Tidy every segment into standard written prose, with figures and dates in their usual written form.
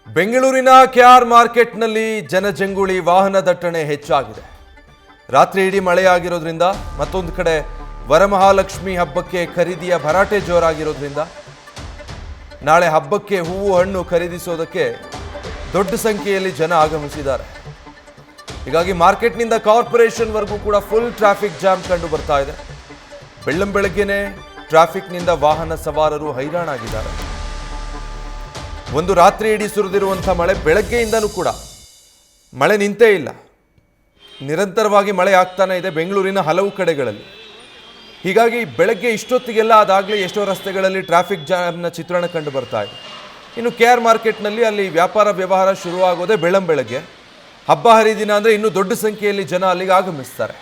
ಬೆಂಗಳೂರಿನ ಕೆಆರ್ ಮಾರ್ಕೆಟ್ನಲ್ಲಿ ಜನಜಂಗುಳಿ ವಾಹನ ದಟ್ಟಣೆ ಹೆಚ್ಚಾಗಿದೆ. ರಾತ್ರಿ ಇಡೀ ಮಳೆಯಾಗಿರೋದ್ರಿಂದ ಮತ್ತೊಂದು ಕಡೆ ವರಮಹಾಲಕ್ಷ್ಮಿ ಹಬ್ಬಕ್ಕೆ ಖರೀದಿಯ ಭರಾಟೆ ಜೋರಾಗಿರೋದ್ರಿಂದ ನಾಳೆ ಹಬ್ಬಕ್ಕೆ ಹೂವು ಹಣ್ಣು ಖರೀದಿಸೋದಕ್ಕೆ ದೊಡ್ಡ ಸಂಖ್ಯೆಯಲ್ಲಿ ಜನ ಆಗಮಿಸಿದ್ದಾರೆ. ಹೀಗಾಗಿ ಮಾರ್ಕೆಟ್ನಿಂದ ಕಾರ್ಪೊರೇಷನ್ ವರೆಗೂ ಕೂಡ ಫುಲ್ ಟ್ರಾಫಿಕ್ ಜಾಮ್ ಕಂಡು ಬರ್ತಾ ಇದೆ. ಬೆಳ್ಳಂಬೆಳಗ್ಗೆನೇ ಟ್ರಾಫಿಕ್ನಿಂದ ವಾಹನ ಸವಾರರು ಹೈರಾಣಾಗಿದ್ದಾರೆ. ಒಂದು ರಾತ್ರಿ ಇಡೀ ಸುರಿದಿರುವಂಥ ಮಳೆ, ಬೆಳಗ್ಗೆಯಿಂದನೂ ಕೂಡ ಮಳೆ ನಿಂತೇ ಇಲ್ಲ. ನಿರಂತರವಾಗಿ ಮಳೆ ಆಗ್ತಾನೆ ಇದೆ ಬೆಂಗಳೂರಿನ ಹಲವು ಕಡೆಗಳಲ್ಲಿ. ಹೀಗಾಗಿ ಬೆಳಗ್ಗೆ ಇಷ್ಟೊತ್ತಿಗೆಲ್ಲ ಅದಾಗಲೇ ಎಷ್ಟೋ ರಸ್ತೆಗಳಲ್ಲಿ ಟ್ರಾಫಿಕ್ ಜಾಮ್ನ ಚಿತ್ರಣ ಕಂಡು ಬರ್ತಾ ಇದೆ. ಇನ್ನು ಕೆಆರ್ ಮಾರ್ಕೆಟ್ನಲ್ಲಿ ಅಲ್ಲಿ ವ್ಯಾಪಾರ ವ್ಯವಹಾರ ಶುರುವಾಗೋದೇ ಬೆಳ್ಳಂಬೆಳಗ್ಗೆ. ಹಬ್ಬ ಹರಿದಿನ ಅಂದರೆ ಇನ್ನೂ ದೊಡ್ಡ ಸಂಖ್ಯೆಯಲ್ಲಿ ಜನ ಅಲ್ಲಿಗೆ ಆಗಮಿಸ್ತಾರೆ.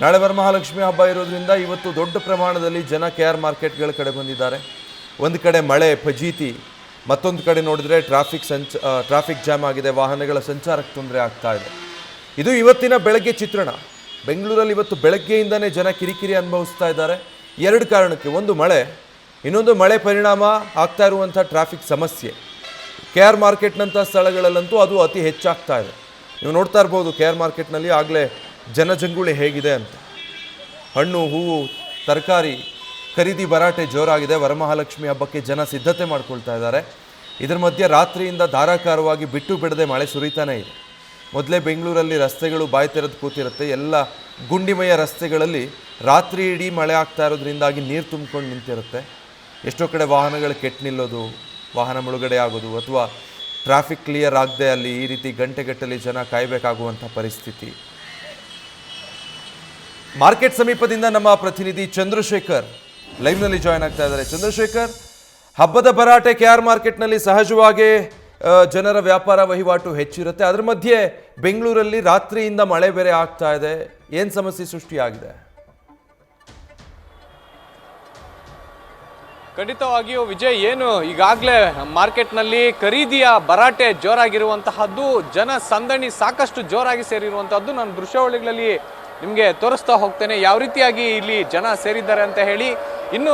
ನಾಳೆ ವರಮಹಾಲಕ್ಷ್ಮಿ ಹಬ್ಬ ಇರೋದ್ರಿಂದ ಇವತ್ತು ದೊಡ್ಡ ಪ್ರಮಾಣದಲ್ಲಿ ಜನ ಕೆಆರ್ ಮಾರ್ಕೆಟ್ಗಳ ಕಡೆ ಬಂದಿದ್ದಾರೆ. ಒಂದು ಕಡೆ ಮಳೆ ಫಜೀತಿ, ಮತ್ತೊಂದು ಕಡೆ ನೋಡಿದ್ರೆ ಟ್ರಾಫಿಕ್ ಜಾಮ್ ಆಗಿದೆ, ವಾಹನಗಳ ಸಂಚಾರಕ್ಕೆ ತೊಂದರೆ ಆಗ್ತಾ ಇದೆ. ಇದು ಇವತ್ತಿನ ಬೆಳಗ್ಗೆ ಚಿತ್ರಣ. ಬೆಂಗಳೂರಲ್ಲಿ ಇವತ್ತು ಬೆಳಗ್ಗೆಯಿಂದನೇ ಜನ ಕಿರಿಕಿರಿ ಅನುಭವಿಸ್ತಾ ಇದ್ದಾರೆ. ಎರಡು ಕಾರಣಕ್ಕೆ, ಒಂದು ಮಳೆ, ಇನ್ನೊಂದು ಮಳೆ ಪರಿಣಾಮ ಆಗ್ತಾ ಇರುವಂಥ ಟ್ರಾಫಿಕ್ ಸಮಸ್ಯೆ. ಕೆಆರ್ ಮಾರ್ಕೆಟ್ನಂಥ ಸ್ಥಳಗಳಲ್ಲಂತೂ ಅದು ಅತಿ ಹೆಚ್ಚಾಗ್ತಾ ಇದೆ. ನೀವು ನೋಡ್ತಾ ಇರ್ಬೋದು ಕೆಆರ್ ಮಾರ್ಕೆಟ್ನಲ್ಲಿ ಆಗಲೇ ಜನಜಂಗುಳಿ ಹೇಗಿದೆ ಅಂತ. ಹಣ್ಣು ಹೂವು ತರಕಾರಿ ಖರೀದಿ ಭರಾಟೆ ಜೋರಾಗಿದೆ. ವರಮಹಾಲಕ್ಷ್ಮಿ ಹಬ್ಬಕ್ಕೆ ಜನ ಸಿದ್ಧತೆ ಮಾಡ್ಕೊಳ್ತಾ ಇದ್ದಾರೆ. ಇದರ ಮಧ್ಯೆ ರಾತ್ರಿಯಿಂದ ಧಾರಾಕಾರವಾಗಿ ಬಿಟ್ಟು ಬಿಡದೆ ಮಳೆ ಸುರಿತಾನೇ ಇದೆ. ಮೊದಲೇ ಬೆಂಗಳೂರಲ್ಲಿ ರಸ್ತೆಗಳು ಬಾಯಿ ತೆರೆದು ಕೂತಿರುತ್ತೆ. ಎಲ್ಲ ಗುಂಡಿಮಯ ರಸ್ತೆಗಳಲ್ಲಿ ರಾತ್ರಿ ಇಡೀ ಮಳೆ ಆಗ್ತಾ ಇರೋದ್ರಿಂದಾಗಿ ನೀರು ತುಂಬಿಕೊಂಡು ನಿಂತಿರುತ್ತೆ. ಎಷ್ಟೋ ಕಡೆ ವಾಹನಗಳು ಕೆಟ್ಟು ನಿಲ್ಲೋದು, ವಾಹನ ಮುಳುಗಡೆ ಆಗೋದು, ಅಥವಾ ಟ್ರಾಫಿಕ್ ಕ್ಲಿಯರ್ ಆಗದೆ ಅಲ್ಲಿ ಈ ರೀತಿ ಗಂಟೆಗಟ್ಟಲೆ ಜನ ಕಾಯಬೇಕಾಗುವಂಥ ಪರಿಸ್ಥಿತಿ. ಮಾರ್ಕೆಟ್ ಸಮೀಪದಿಂದ ನಮ್ಮ ಪ್ರತಿನಿಧಿ ಚಂದ್ರಶೇಖರ್ ಲೈವ್ನಲ್ಲಿ ಜಾಯ್ನ್ ಆಗ್ತಾ ಇದ್ದಾರೆ. ಚಂದ್ರಶೇಖರ್, ಹಬ್ಬದ ಭರಾಟೆ ಕೆಆರ್ ಮಾರ್ಕೆಟ್ನಲ್ಲಿ ಸಹಜವಾಗಿ ಜನರ ವ್ಯಾಪಾರ ವಹಿವಾಟು ಹೆಚ್ಚಿರುತ್ತೆ. ಅದರ ಮಧ್ಯೆ ಬೆಂಗಳೂರಲ್ಲಿ ರಾತ್ರಿಯಿಂದ ಮಳೆ ಬೇರೆ ಆಗ್ತಾ ಇದೆ. ಏನು ಸಮಸ್ಯೆ ಸೃಷ್ಟಿಯಾಗಿದೆ? ಖಂಡಿತವಾಗಿಯೂ ವಿಜಯ್, ಏನು ಈಗಾಗಲೇ ಮಾರ್ಕೆಟ್ನಲ್ಲಿ ಖರೀದಿಯ ಭರಾಟೆ ಜೋರಾಗಿರುವಂತಹದ್ದು, ಜನ ಸಂದಣಿ ಸಾಕಷ್ಟು ಜೋರಾಗಿ ಸೇರಿರುವಂತಹದ್ದು ನಾನು ದೃಶ್ಯಾವಳಿಗಳಲ್ಲಿ ನಿಮಗೆ ತೋರಿಸ್ತಾ ಹೋಗ್ತೇನೆ ಯಾವ ರೀತಿಯಾಗಿ ಇಲ್ಲಿ ಜನ ಸೇರಿದ್ದಾರೆ ಅಂತ ಹೇಳಿ. ಇನ್ನು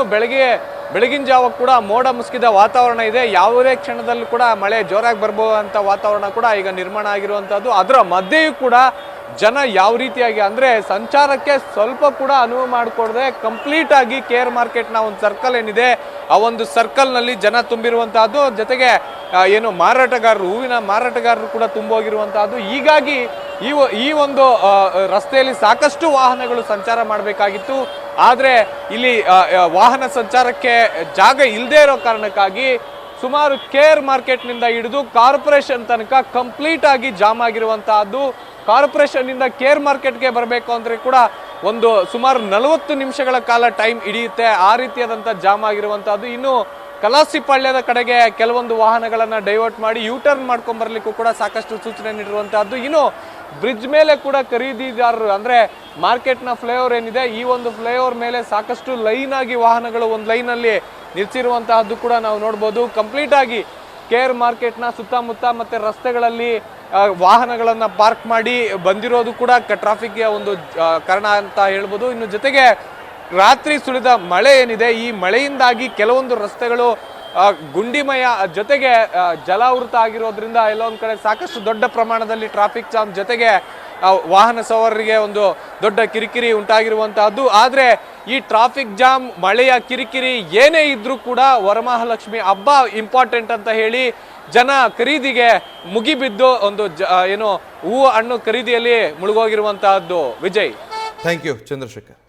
ಬೆಳಗಿನ ಜಾವ ಕೂಡ ಮೋಡ ಮುಸುಕಿದ ವಾತಾವರಣ ಇದೆ. ಯಾವುದೇ ಕ್ಷಣದಲ್ಲೂ ಕೂಡ ಮಳೆ ಜೋರಾಗಿ ಬರ್ಬೋದಂಥ ವಾತಾವರಣ ಕೂಡ ಈಗ ನಿರ್ಮಾಣ ಆಗಿರುವಂಥದ್ದು. ಅದರ ಮಧ್ಯೆಯೂ ಕೂಡ ಜನ ಯಾವ ರೀತಿಯಾಗಿ ಅಂದರೆ ಸಂಚಾರಕ್ಕೆ ಸ್ವಲ್ಪ ಕೂಡ ಅನುವು ಮಾಡಿಕೊಡದೆ ಕಂಪ್ಲೀಟ್ ಆಗಿ ಕೆಆರ್ ಮಾರ್ಕೆಟ್ನ ಒಂದು ಸರ್ಕಲ್ ಏನಿದೆ ಆ ಒಂದು ಸರ್ಕಲ್ನಲ್ಲಿ ಜನ ತುಂಬಿರುವಂತಹದ್ದು. ಜೊತೆಗೆ ಏನು ಮಾರಾಟಗಾರರು, ಹೂವಿನ ಮಾರಾಟಗಾರರು ಕೂಡ ತುಂಬೋಗಿರುವಂತಹದ್ದು. ಹೀಗಾಗಿ ಈ ಒಂದು ರಸ್ತೆಯಲ್ಲಿ ಸಾಕಷ್ಟು ವಾಹನಗಳು ಸಂಚಾರ ಮಾಡಬೇಕಾಗಿತ್ತು. ಆದರೆ ಇಲ್ಲಿ ವಾಹನ ಸಂಚಾರಕ್ಕೆ ಜಾಗ ಇಲ್ಲದೆ ಇರೋ ಕಾರಣಕ್ಕಾಗಿ ಸುಮಾರು ಕೆಆರ್ ಮಾರ್ಕೆಟ್ನಿಂದ ಹಿಡಿದು ಕಾರ್ಪೊರೇಷನ್ ತನಕ ಕಂಪ್ಲೀಟ್ ಆಗಿ ಜಾಮ್ ಆಗಿರುವಂತಹದ್ದು. ಕಾರ್ಪೊರೇಷನ್ನಿಂದ ಕೆಆರ್ ಮಾರ್ಕೆಟ್ಗೆ ಬರಬೇಕು ಅಂದರೆ ಕೂಡ ಒಂದು ಸುಮಾರು 40 ನಿಮಿಷಗಳ ಕಾಲ ಟೈಮ್ ಹಿಡಿಯುತ್ತೆ. ಆ ರೀತಿಯಾದಂಥ ಜಾಮ್ ಆಗಿರುವಂತಹದ್ದು. ಇನ್ನು ಕಲಾಸಿಪಾಳ್ಯದ ಕಡೆಗೆ ಕೆಲವೊಂದು ವಾಹನಗಳನ್ನು ಡೈವರ್ಟ್ ಮಾಡಿ ಯೂಟರ್ನ್ ಮಾಡ್ಕೊಂಡ್ ಬರ್ಲಿಕ್ಕೂ ಕೂಡ ಸಾಕಷ್ಟು ಸೂಚನೆ ನೀಡಿರುವಂತಹದ್ದು. ಇನ್ನು ಬ್ರಿಡ್ಜ್ ಮೇಲೆ ಕೂಡ ಖರೀದಿದಾರರು ಅಂದರೆ ಮಾರ್ಕೆಟ್ನ ಫ್ಲೈಓವರ್ ಏನಿದೆ, ಈ ಒಂದು ಫ್ಲೈಓವರ್ ಮೇಲೆ ಸಾಕಷ್ಟು ಲೈನ್ ಆಗಿ ವಾಹನಗಳು ಒಂದು ಲೈನಲ್ಲಿ ನಿಲ್ಲಿಸಿರುವಂತಹದ್ದು ಕೂಡ ನಾವು ನೋಡ್ಬೋದು. ಕಂಪ್ಲೀಟ್ ಆಗಿ ಕೆಆರ್ ಮಾರ್ಕೆಟ್ನ ಸುತ್ತಮುತ್ತ ಮತ್ತೆ ರಸ್ತೆಗಳಲ್ಲಿ ವಾಹನಗಳನ್ನು ಪಾರ್ಕ್ ಮಾಡಿ ಬಂದಿರೋದು ಕೂಡ ಟ್ರಾಫಿಕ್ಗೆ ಒಂದು ಕಾರಣ ಅಂತ ಹೇಳ್ಬೋದು. ಇನ್ನು ಜೊತೆಗೆ ರಾತ್ರಿ ಸುಳಿದ ಮಳೆ ಏನಿದೆ, ಈ ಮಳೆಯಿಂದಾಗಿ ಕೆಲವೊಂದು ರಸ್ತೆಗಳು ಗುಂಡಿಮಯ ಜೊತೆಗೆ ಜಲಾವೃತ ಆಗಿರೋದ್ರಿಂದ ಎಲ್ಲೊಂದು ಕಡೆ ಸಾಕಷ್ಟು ದೊಡ್ಡ ಪ್ರಮಾಣದಲ್ಲಿ ಟ್ರಾಫಿಕ್ ಜಾಮ್ ಜೊತೆಗೆ ವಾಹನ ಸವಾರರಿಗೆ ಒಂದು ದೊಡ್ಡ ಕಿರಿಕಿರಿ ಉಂಟಾಗಿರುವಂತಹದ್ದು. ಆದರೆ ಈ ಟ್ರಾಫಿಕ್ ಜಾಮ್, ಮಳೆಯ ಕಿರಿಕಿರಿ ಏನೇ ಇದ್ರೂ ಕೂಡ ವರಮಹಾಲಕ್ಷ್ಮಿ ಹಬ್ಬ ಇಂಪಾರ್ಟೆಂಟ್ ಅಂತ ಹೇಳಿ ಜನ ಖರೀದಿಗೆ ಮುಗಿಬಿದ್ದು ಒಂದು ಏನು ಹೂವು ಹಣ್ಣು ಖರೀದಿಯಲ್ಲಿ ಮುಳುಗೋಗಿರುವಂತಹದ್ದು. Vijay, thank you Chandrashekhar.